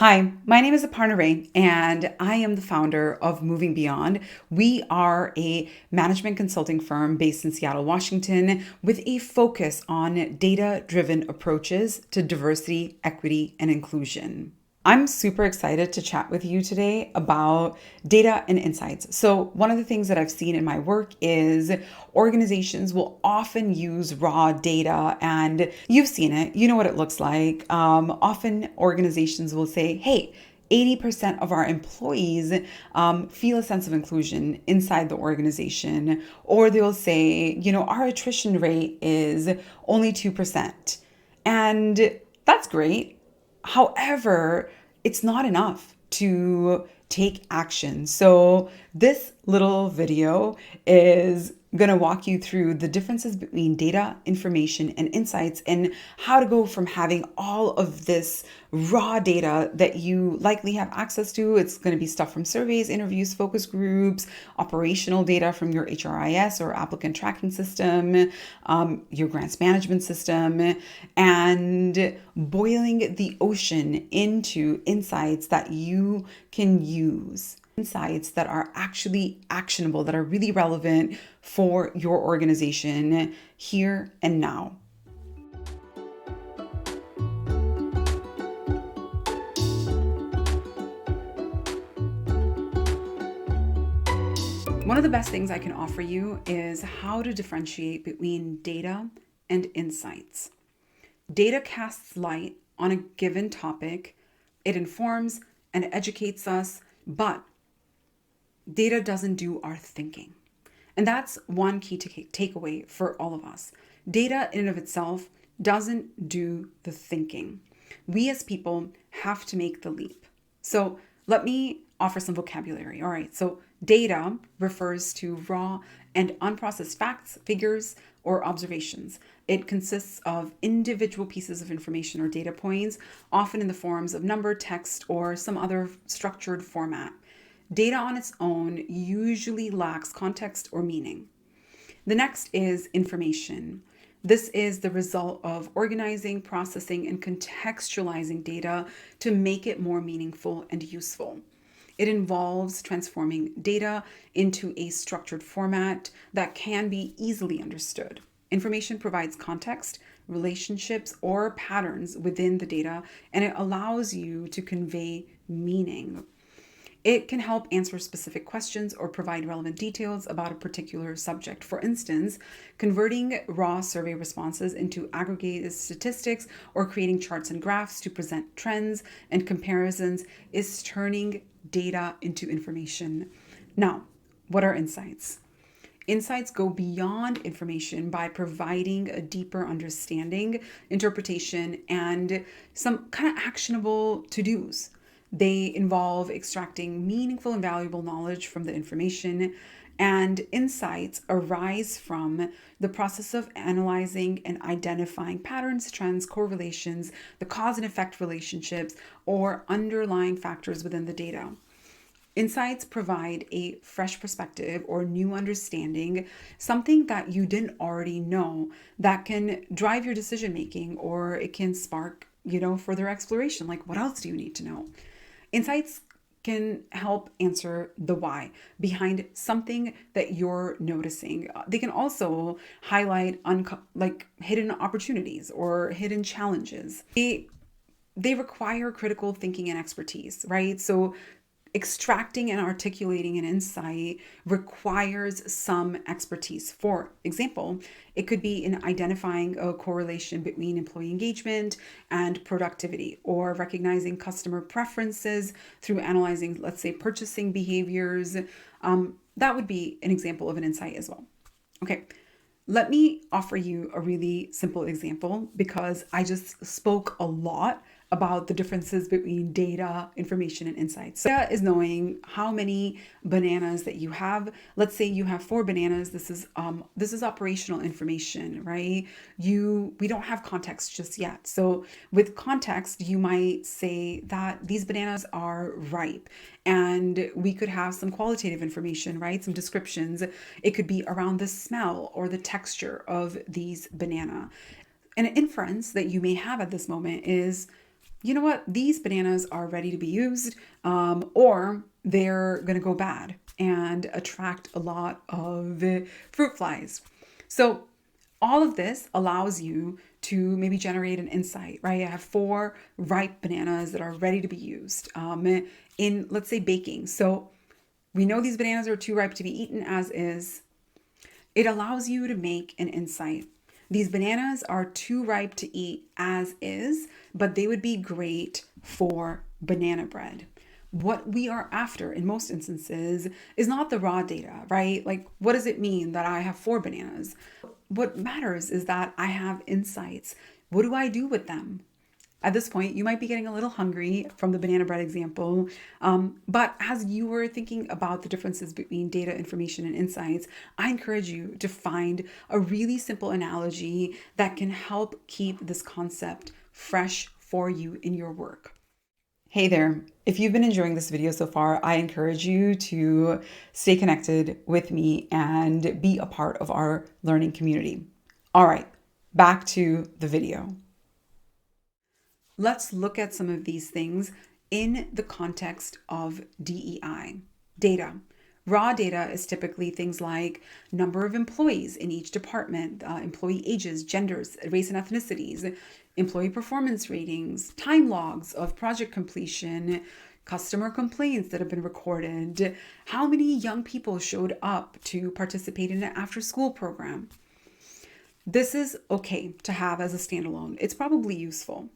Hi, my name is Aparna Ray, and I am the founder of Moving Beyond. We are a management consulting firm based in Seattle, Washington, with a focus on data driven approaches to diversity, equity, and inclusion. I'm super excited to chat with you today about data and insights. So, one of the things that I've seen in my work is organizations will often use raw data, and you've seen it, you know what it looks like. Often, organizations will say, hey, 80% of our employees feel a sense of inclusion inside the organization. Or they'll say, our attrition rate is only 2%. And that's great. However, it's not enough to take action. So, this little video is going to walk you through the differences between data, information, and insights, and how to go from having all of this raw data that you likely have access to. It's going to be stuff from surveys, interviews, focus groups, operational data from your HRIS or applicant tracking system, your grants management system, and boiling the ocean into insights that you can use. Insights that are actually actionable, that are really relevant for your organization here and now. One of the best things I can offer you is how to differentiate between data and insights. Data casts light on a given topic, it informs and educates us, but data doesn't do our thinking. And that's one key takeaway for all of us. Data in and of itself doesn't do the thinking. We as people have to make the leap. So let me offer some vocabulary. All right. So data refers to raw and unprocessed facts, figures, or observations. It consists of individual pieces of information or data points, often in the forms of number, text, or some other structured format. Data on its own usually lacks context or meaning. The next is information. This is the result of organizing, processing, and contextualizing data to make it more meaningful and useful. It involves transforming data into a structured format that can be easily understood. Information provides context, relationships, or patterns within the data, and it allows you to convey meaning. It can help answer specific questions or provide relevant details about a particular subject. For instance, converting raw survey responses into aggregated statistics or creating charts and graphs to present trends and comparisons is turning data into information. Now, what are insights? Insights go beyond information by providing a deeper understanding, interpretation, and some kind of actionable to-dos. They involve extracting meaningful and valuable knowledge from the information, and insights arise from the process of analyzing and identifying patterns, trends, correlations, the cause and effect relationships, or underlying factors within the data. Insights provide a fresh perspective or new understanding, something that you didn't already know that can drive your decision making, or it can spark, further exploration. Like, what else do you need to know? Insights can help answer the why behind something that you're noticing. They can also highlight hidden opportunities or hidden challenges. They require critical thinking and expertise, right? So extracting and articulating an insight requires some expertise. For example, it could be in identifying a correlation between employee engagement and productivity, or recognizing customer preferences through analyzing, let's say, purchasing behaviors. That would be an example of an insight as well. Okay. Let me offer you a really simple example because I just spoke a lot about the differences between data, information, and insights. So data is knowing how many bananas that you have. Let's say you have 4 bananas. This is operational information, right? We don't have context just yet. So with context, you might say that these bananas are ripe, and we could have some qualitative information, right? Some descriptions. It could be around the smell or the texture of these banana. And an inference that you may have at this moment is, you know what, these bananas are ready to be used, or they're going to go bad and attract a lot of fruit flies. So all of this allows you to maybe generate an insight, right? I have 4 ripe bananas that are ready to be used in, let's say, baking. So we know these bananas are too ripe to be eaten as is. It allows you to make an insight. These bananas are too ripe to eat as is, but they would be great for banana bread. What we are after in most instances is not the raw data, right? Like, what does it mean that I have 4 bananas? What matters is that I have insights. What do I do with them? At this point, you might be getting a little hungry from the banana bread example, but as you were thinking about the differences between data, information, and insights, I encourage you to find a really simple analogy that can help keep this concept fresh for you in your work. Hey there. If you've been enjoying this video so far, I encourage you to stay connected with me and be a part of our learning community. All right, back to the video. Let's look at some of these things in the context of DEI, data. Raw data is typically things like number of employees in each department, employee ages, genders, race and ethnicities, employee performance ratings, time logs of project completion, customer complaints that have been recorded, how many young people showed up to participate in an after-school program. This is okay to have as a standalone. It's probably useful.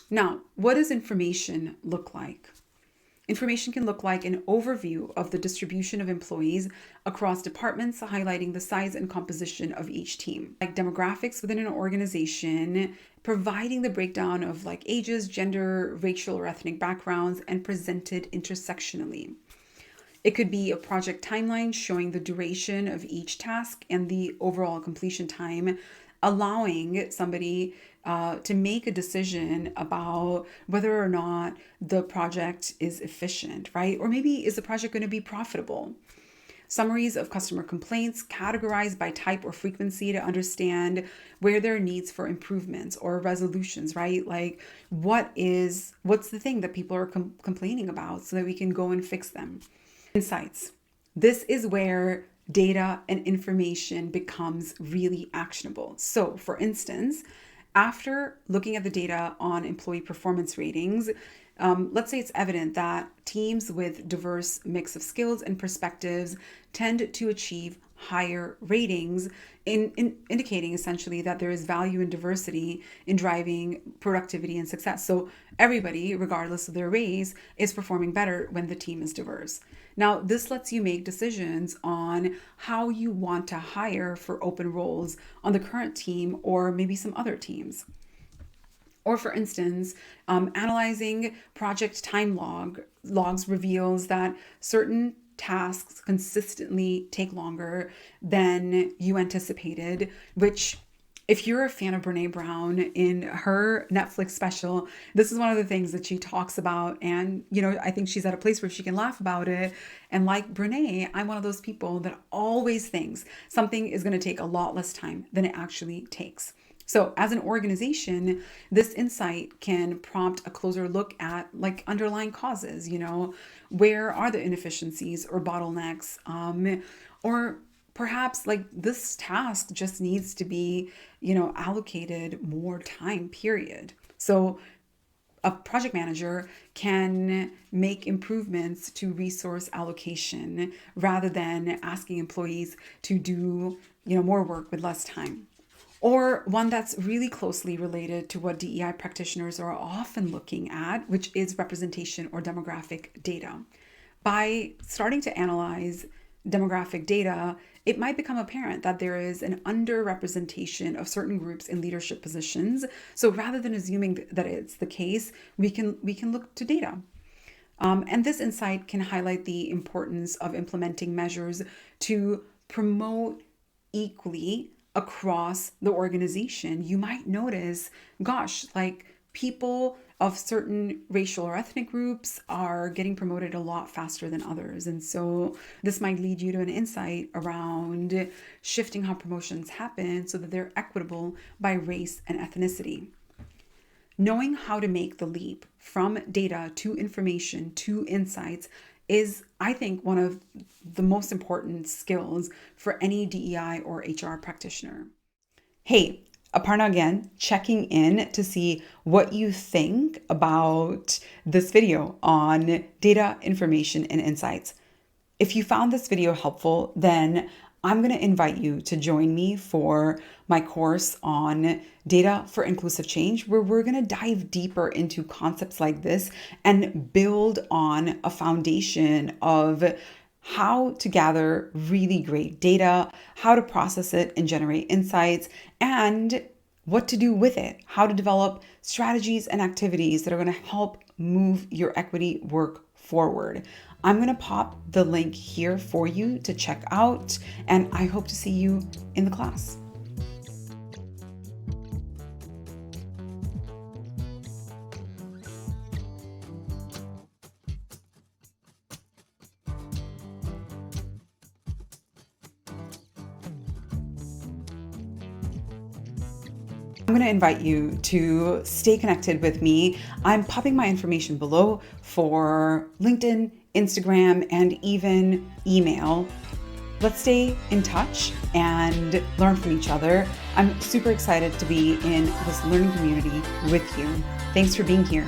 Now, what does information look like? Information can look like an overview of the distribution of employees across departments, highlighting the size and composition of each team. Like demographics within an organization, providing the breakdown of like ages, gender, racial or ethnic backgrounds, and presented intersectionally. It could be a project timeline showing the duration of each task and the overall completion time, allowing somebody to make a decision about whether or not the project is efficient, right? Or maybe is the project going to be profitable? Summaries of customer complaints categorized by type or frequency to understand where there are needs for improvements or resolutions, right? Like what's the thing that people are complaining about so that we can go and fix them. Insights. This is where data and information becomes really actionable. So for instance, after looking at the data on employee performance ratings, let's say it's evident that teams with diverse mix of skills and perspectives tend to achieve higher ratings, indicating essentially that there is value in diversity in driving productivity and success. So everybody, regardless of their race, is performing better when the team is diverse. Now, this lets you make decisions on how you want to hire for open roles on the current team or maybe some other teams. Or for instance, analyzing project time logs reveals that certain tasks consistently take longer than you anticipated, which if you're a fan of Brene Brown, in her Netflix special, this is one of the things that she talks about. And, I think she's at a place where she can laugh about it. And like Brene, I'm one of those people that always thinks something is going to take a lot less time than it actually takes. So as an organization, this insight can prompt a closer look at like underlying causes, where are the inefficiencies or bottlenecks, or perhaps like this task just needs to be, allocated more time, period. So a project manager can make improvements to resource allocation rather than asking employees to do, more work with less time. Or one that's really closely related to what DEI practitioners are often looking at, which is representation or demographic data. By starting to analyze demographic data, it might become apparent that there is an underrepresentation of certain groups in leadership positions. So rather than assuming that it's the case, we can look to data. And this insight can highlight the importance of implementing measures to promote equally across the organization. You might notice, like people of certain racial or ethnic groups are getting promoted a lot faster than others. And so this might lead you to an insight around shifting how promotions happen so that they're equitable by race and ethnicity. Knowing how to make the leap from data to information to insights is, I think, one of the most important skills for any DEI or HR practitioner. Hey, Aparna again, checking in to see what you think about this video on data, information, and insights. If you found this video helpful, then I'm going to invite you to join me for my course on data for inclusive change, where we're going to dive deeper into concepts like this and build on a foundation of how to gather really great data, how to process it and generate insights, and what to do with it, how to develop strategies and activities that are going to help move your equity work forward. I'm going to pop the link here for you to check out, and I hope to see you in the class. I'm going to invite you to stay connected with me. I'm popping my information below for LinkedIn, Instagram, and even email. Let's stay in touch and learn from each other. I'm super excited to be in this learning community with you. Thanks for being here.